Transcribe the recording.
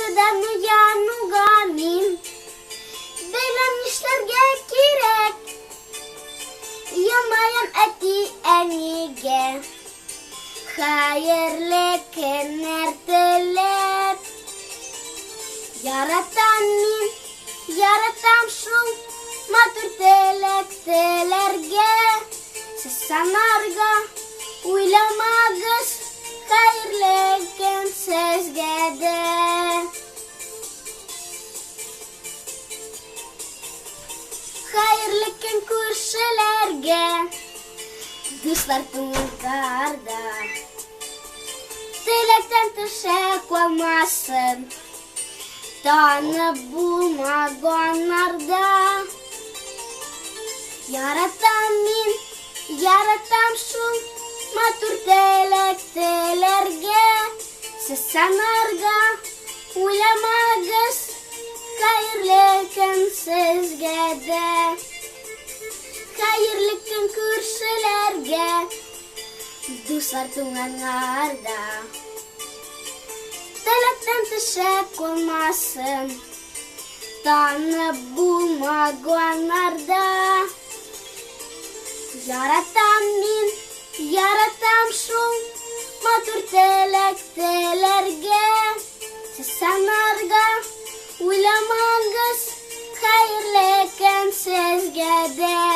Yatıdan uyan min benim işlerge kirek yamayam eti enige hayırlı kenertelep yaratan min yaratam şu matur telektelerge sesanarga uylamagız hayırlı ken sezgede hayırlı ken kurşelerge düşler tungarda telekten teşek olmasın tanı bulmaganlarda yaratan min yaratam şu matur telektelerge sesanarga uylamagız hayırlı ken sezgede hayırlı ken kurşelerge düşler tungarda telekten teşek olmasın tanı bulmaganlarda yaratan min yaratam şu matur telektelerge sesanarga uylamagız hayırlı ken sezgede